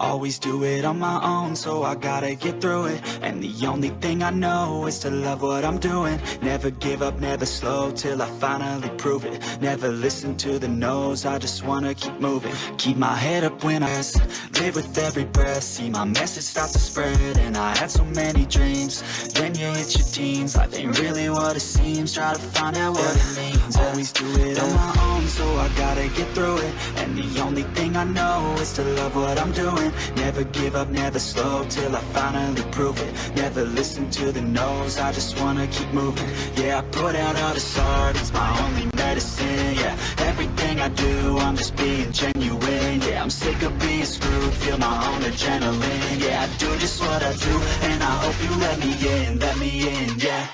Always do it on my own, so I gotta get through it. And the only thing I know is to love what I'm doing. Never give up, never slow, till I finally prove it. Never listen to the no's, I just wanna keep moving. Keep my head up when I live with every breath. See my message start to spread, and I had so many dreams. Then you hit your teens, life ain't really what it seems. Try to find out what it means. Always do it on my own, so I gotta get through it. And the only thing I know is to love what I'm doing. Never give up, never slow, till I finally prove it. Never listen to the no's, I just wanna keep moving. Yeah, I put out all this art, it's my only medicine. Yeah, everything I do, I'm just being genuine. Yeah, I'm sick of being screwed, feel my own adrenaline. Yeah, I do just what I do, and I hope you let me in, yeah.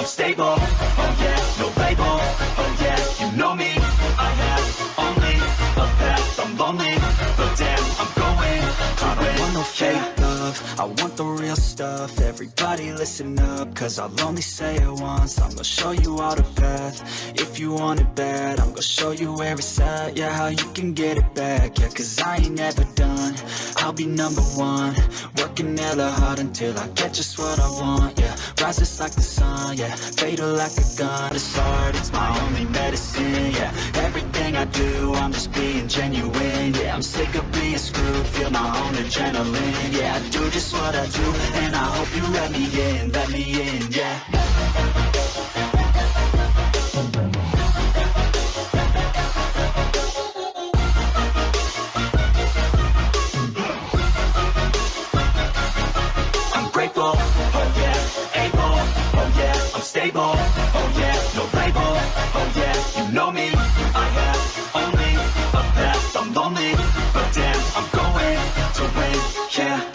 Stable, oh yeah, no label, oh yeah, you know me. I have only a path, I'm lonely, but damn, I'm going to win. I don't want no fake love, I want the real stuff. Everybody listen up, cause I'll only say it once. I'm gonna show you all the path, if you want it bad. I'm gonna show you where it's at, yeah, how you can get it back. Yeah, cause I ain't never done, I'll be number one. Working hella hard until I get just what I want, yeah. Rises like the sun, yeah, fatal like a gun. It's art, it's my only medicine, yeah. Everything I do, I'm just being genuine. Yeah, I'm sick of being screwed, feel my own adrenaline. Yeah, I do just what I do, and I hope you let me in, yeah. Stable, oh yeah, no label, oh yeah, you know me. I have only a path, I'm lonely, but damn, I'm going to win, yeah.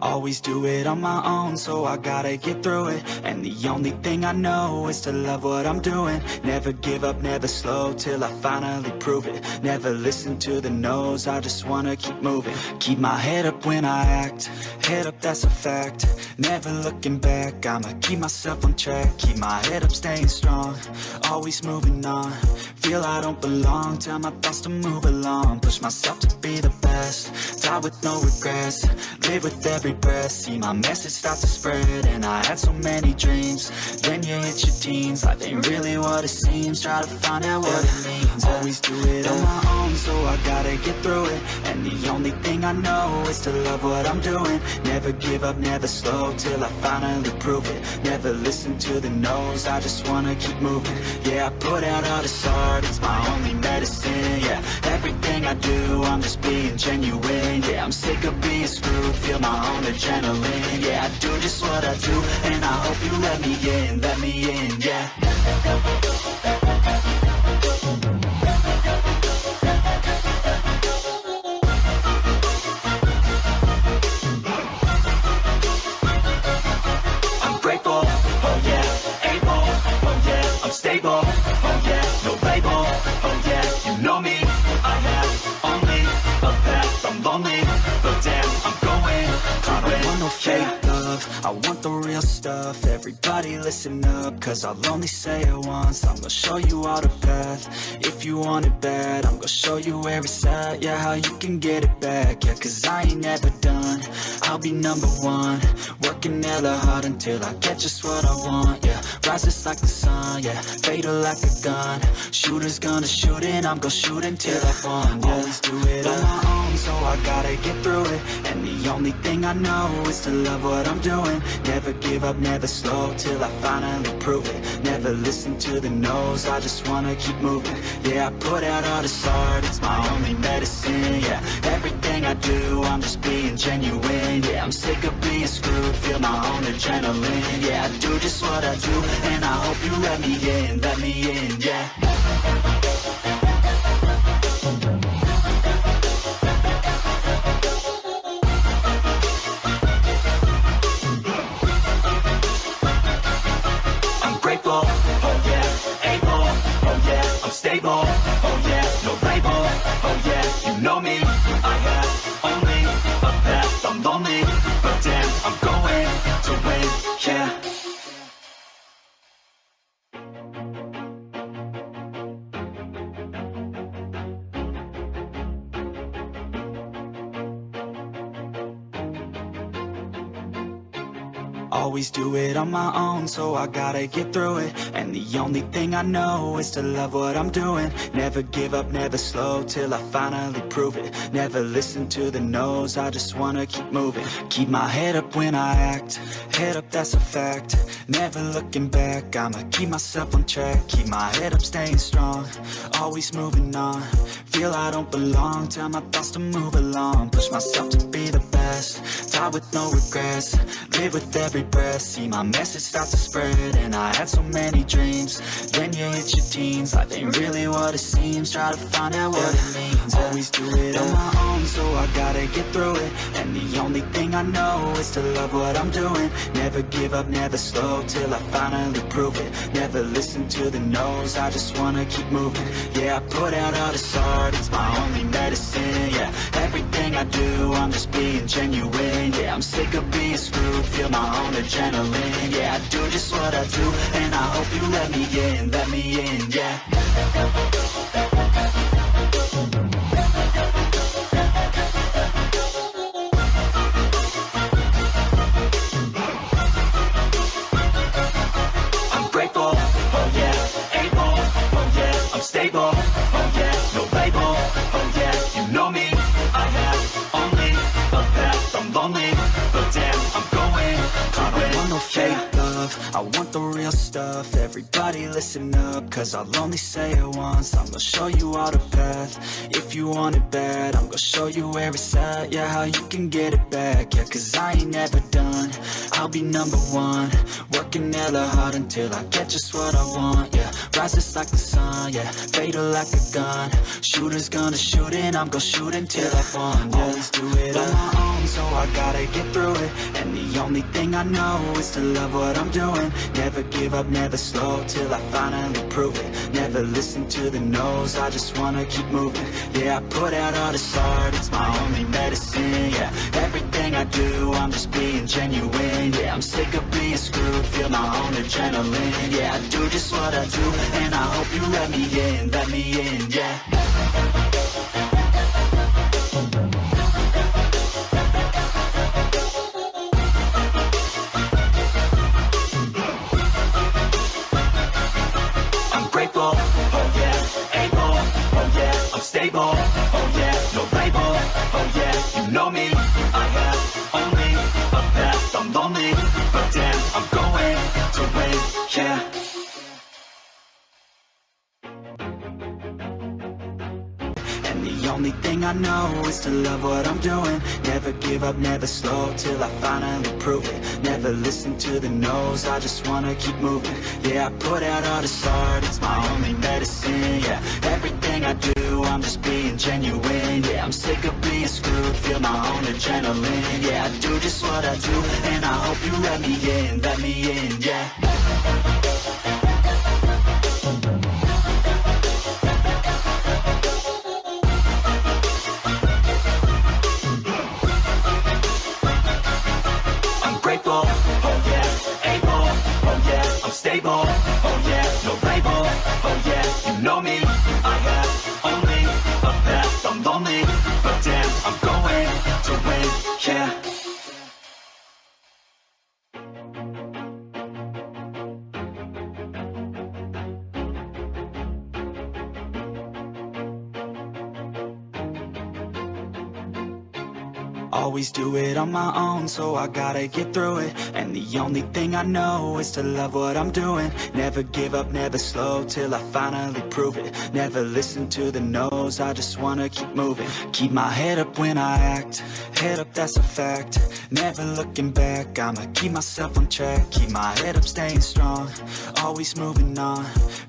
Always do it on my own, so I gotta get through it. And the only thing I know is to love what I'm doing. Never give up, never slow, till I finally prove it. Never listen to the no's, I just wanna keep moving. Keep my head up when I act, head up, that's a fact. Never looking back, I'ma keep myself on track. Keep my head up, staying strong, always moving on. Feel I don't belong, tell my thoughts to move along. Push myself to be the best, die with no regrets. Live with every breath, see my message start to spread. And I had so many dreams, then you hit your teens. Life ain't really what it seems, try to find out what it means. Always do it on my own, so I gotta get through it. And the only thing I know is to love what I'm doing. Never give up, never slow, till I finally prove it. Never listen to the no's, I just wanna keep moving. Yeah, I put out all this art, it's my only medicine. Yeah, everything I do, I'm just being genuine. Yeah, I'm sick of being screwed, feel my own adrenaline. Yeah, I do just what I do, and I hope you let me in, yeah. I'm grateful, oh yeah, able, oh yeah, I'm stable, oh yeah, no label, oh yeah, you know me. I have only a path, I'm lonely, but damn, I'm going to win. I don't want no fake love, I want the real stuff. Everybody listen up, cause I'll only say it once. I'm gonna show you all the path, if you want it bad. I'm gonna show you where it's at, yeah, how you can get it back. Yeah, cause I ain't never done, I'll be number one. Working hella hard until I get just what I want, yeah. Rises like the sun, yeah, fatal like a gun. Shooters gonna shoot and I'm gonna shoot until I won, yeah. Always do it on my own, so I gotta get through it. And the only thing I know is to love what I'm doing. Never give up, never slow, till I finally prove it. Never listen to the no's, I just wanna keep moving. Yeah, I put out all this art, it's my only medicine. Yeah, everything I do, I'm just being genuine. Yeah, I'm sick of being screwed, feel my own adrenaline. Yeah, I do just what I do, and I hope you let me in, yeah. yeah. Always do it on my own, so I gotta get through it. And the only thing I know is to love what I'm doing. Never give up, never slow, till I finally prove it. Never listen to the no's, I just wanna keep moving. Keep my head up when I act, head up, that's a fact. Never looking back, I'ma keep myself on track. Keep my head up, staying strong, always moving on. Feel I don't belong, tell my thoughts to move along. Push myself to be the best, die with no regrets. Live with every breath, see my message start to spread. And I had so many dreams, then you hit your teens. Life ain't really what it seems, try to find out what it means. Always do it on my own, so I gotta get through it. And the only thing I know is to love what I'm doing. Never give up, never slow, till I finally prove it. Never listen to the no's, I just wanna keep moving. Yeah, I put out all this art, it's my only medicine. Yeah, everything I do, I'm just being genuine. Yeah, I'm sick of being screwed, feel my own adrenaline. Yeah, I do just what I do, and I hope you let me in, yeah. I'm grateful, oh yeah, able, oh yeah, I'm stable, oh yeah, no label, oh yeah, you know me, I have only a path, I'm lonely, but damn, I'm going to win. I don't want no fake love, I want the real stuff. Everybody listen up, cause I'll only say it once. I'm gonna show you all the path, if you want it bad. I'm gonna show you where it's at, yeah, how you can get it back. Yeah, cause I ain't never done, I'll be number one. Working hella hard until I get just what I want, yeah. Rises like the sun, yeah, fatal like a gun. Shooters gonna shoot and I'm gonna shoot until I won, yeah. Always do it on my own, so I gotta get through it. And the only thing I know is to love what I'm doing. Never give up, never slow, till I finally prove it. Never listen to the no's, I just wanna keep moving. Yeah, I put out all this art, it's my only medicine. Yeah, everything I do, I'm just being genuine. Yeah, I'm sick of being screwed, feel my own adrenaline. Yeah, I do just what I do, and I hope you let me in, yeah. Oh yeah, able, oh yeah, I'm stable, oh yeah, no label, oh yeah, you know me, I have only a path, I'm lonely, but damn, I'm going to win, yeah. And the only thing I know is to love what I'm doing. Never give up, never slow, till I finally prove it. Never listen to the no's, I just wanna keep moving. Yeah, I put out all this art, it's my only medicine. Yeah, everything I do, I'm just being genuine. Yeah, I'm sick of being screwed, feel my own adrenaline. Yeah, I do just what I do, and I hope you let me in, yeah. Oh yeah, able, oh yeah, I'm stable, oh yeah, no label, oh yeah, you know me, I have only a path, I'm lonely, but damn, I'm going to win, yeah. Always do it on my own, so I gotta get through it. And the only thing I know is to love what I'm doing. Never give up, never slow, till I finally prove it. Never listen to the no's, I just wanna keep moving. Keep my head up when I act, head up, that's a fact. Never looking back, I'ma keep myself on track. Keep my head up, staying strong, always moving on.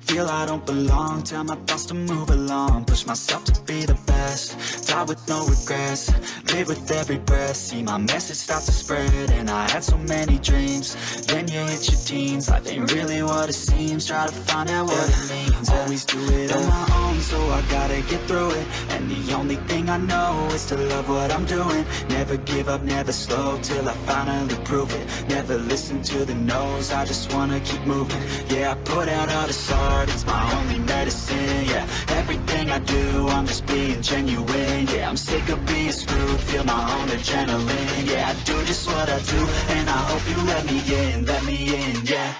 Feel I don't belong, tell my thoughts to move along. Push myself to be the best, die with no regrets. Live with every every breath. See my message start to spread, and I had so many dreams. Then you hit your teens, life ain't really what it seems. Try to find out what it means. Always do it on my own, so I gotta get through it. And the only thing I know is to love what I'm doing. Never give up, never slow, till I finally prove it. Never listen to the no's, I just wanna keep moving. Yeah, I put out all this art, it's my only medicine. Yeah, everything I do, I'm just being genuine. Yeah, I'm sick of being screwed, feel my own adrenaline. Yeah, I do just what I do, and I hope you let me in, yeah.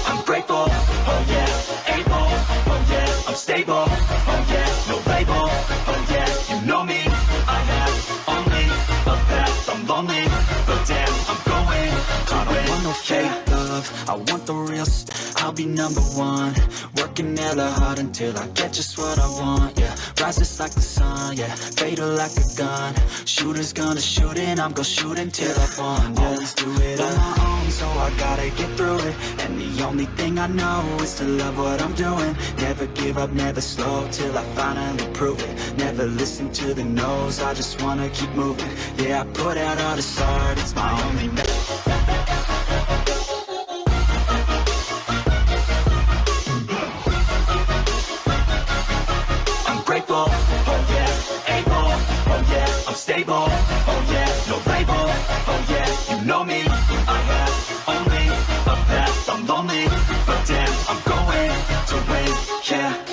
I'm grateful, oh yeah, able, oh yeah, I'm stable, oh yeah, no label, oh yeah, you know me, I have only a path, I'm lonely, but damn, I'm going to win. I don't want no fake love, I want the real I'll be number one, working hella hard until I get just what I want, yeah. Rises like the sun, yeah, fatal like a gun. Shooter's gonna shoot and I'm gonna shoot until I won, yeah. Always do it on my own, so I gotta get through it. And the only thing I know is to love what I'm doing. Never give up, never slow, till I finally prove it. Never listen to the no's, I just wanna keep moving. Yeah, I put out all this art, it's my only stable, oh yeah, no label, oh yeah, you know me, I have only a path, I'm lonely, but damn, I'm going to win, yeah.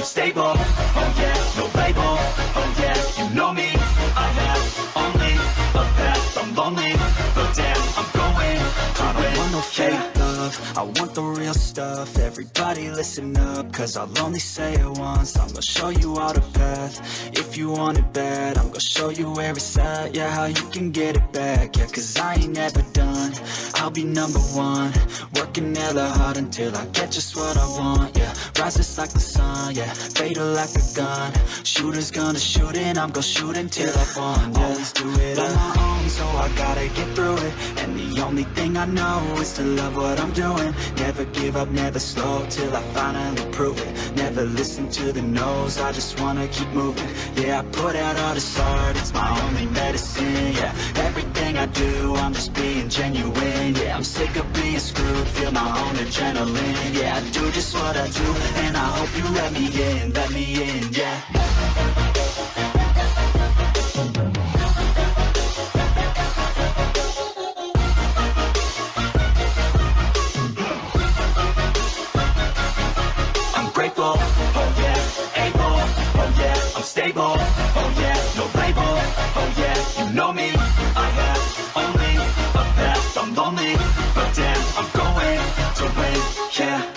Stable, oh yeah, no label, oh yeah, you know me, I have only a path, I'm lonely, but damn, I'm going to win. I don't want no fake love, I want the real stuff. Everybody listen up, cause I'll only say it once. I'm gonna show you all the path, if you want it bad. I'm gonna show you where it's at, yeah, how you can get it back. Yeah, cause I ain't never done, I'll be number one, working hella hard until I get just what I want, yeah. Rises like the sun, yeah, fatal like a gun. Shooter's gonna shoot and I'm gonna shoot until I won, yeah. Always do it on my own, so I gotta get through it. And the only thing I know is to love what I'm doing. Never give up, never slow, till I finally prove it. Never listen to the no's, I just wanna keep moving. Yeah, I put out all this art, it's my only medicine. Yeah, everything I do, I'm just being genuine. Yeah, I'm sick of being screwed, feel my own adrenaline. Yeah, I do just what I do, and I hope you let me in, yeah. I'm grateful, oh yeah, able, oh yeah, I'm stable, oh yeah, no label, oh yeah, you know me, I have only a path, I'm lonely, but damn, I'm going to win, yeah.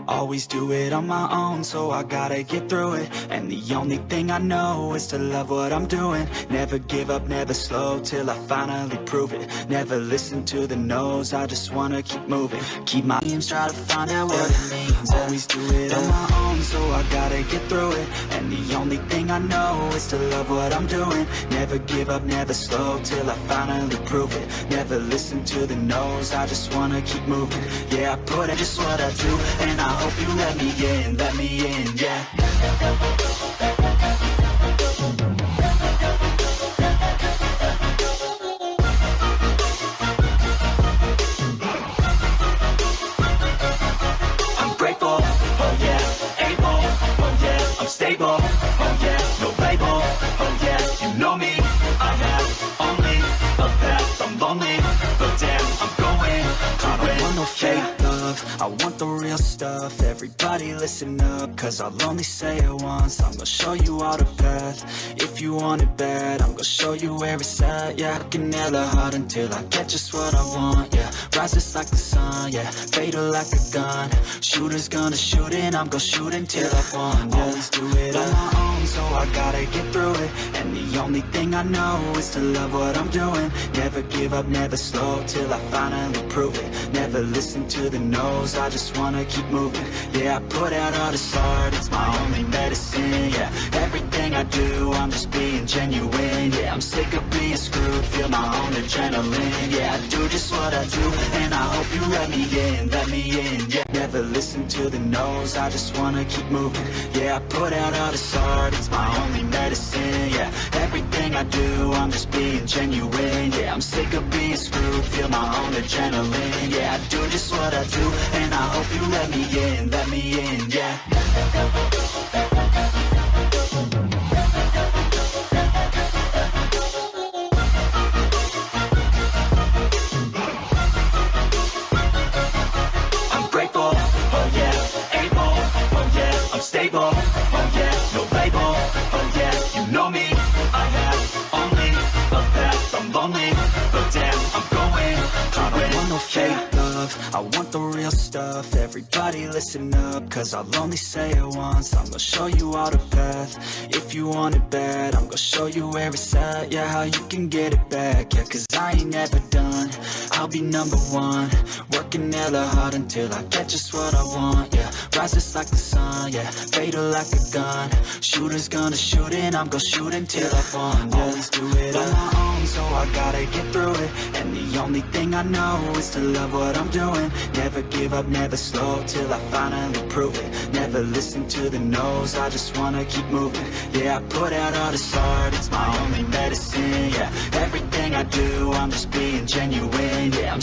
Always do it on my own, so I gotta get through it. And the only thing I know is to love what I'm doing. Never give up, never slow, till I finally prove it. Never listen to the no's, I just wanna keep moving. Keep my dreams, try to find out what it means. Always do it on my own, so I gotta get through it. And the only thing I know is to love what I'm doing. Never give up, never slow, till I finally prove it. Never listen to the no's, I just wanna keep moving. Yeah, I put in just what I do, and I hope you let me in, yeah. I'm grateful, oh yeah, able, oh yeah, I'm stable, oh yeah, no label, oh yeah, you know me, I have only a path, I'm lonely, but damn, I'm going to win. I don't want no fake love, love, I want the real stuff. Everybody listen up, cause I'll only say it once. I'm gonna show you all the path. If you want it bad, I'm gonna show you where it's at. Yeah, I can nail it hard until I get just what I want. Yeah, rises like the sun, yeah, fatal like a gun. Shooter's gonna shoot and I'm gonna shoot until I won. Yeah, always do it on my own, so I gotta get through it. And the only thing I know is to love what I'm doing. Never give up, never slow, till I finally prove it. Never listen to the no's, I just wanna keep moving. Yeah, I put out all this art, it's my only medicine. Yeah, everything I do, I'm just being genuine. Yeah, I'm sick of being screwed, feel my own adrenaline. Yeah, I do just what I do, and I hope you let me in, let me in. Yeah, never listen to the no's, I just wanna keep moving. Yeah, I put out all this art, it's my only medicine. Yeah, everything I do, I'm just being genuine. Yeah, I'm sick of being screwed, feel my own adrenaline. Yeah, I do just what I do, and I hope you let me in, yeah. I'm grateful, oh yeah, able, oh yeah, I'm stable, oh yeah, no label, oh yeah, you know me, I have only a path, I'm lonely, but damn, I'm going through it. I don't want no fake love, I want the real stuff. Everybody listen up, cause I'll only say it once. I'm gonna show you all the path. If you want it bad, I'm gonna show you where it's at. Yeah, how you can get it back. Yeah, cause I ain't never done, I'll be number one. Working hella hard until I get just what I want. Yeah, rises like the sun, yeah, fatal like a gun. Shooter's gonna shoot and I'm gonna shoot until I won. Yeah, always do it on my own, so I gotta get through it. And the only thing I know is to love what I'm doing. Never give up, never slow, till I finally prove it. Never listen to the no's, I just wanna keep moving. Yeah, I put out all this art, it's my only medicine. Yeah, everything I do, I'm just being genuine. Yeah, I'm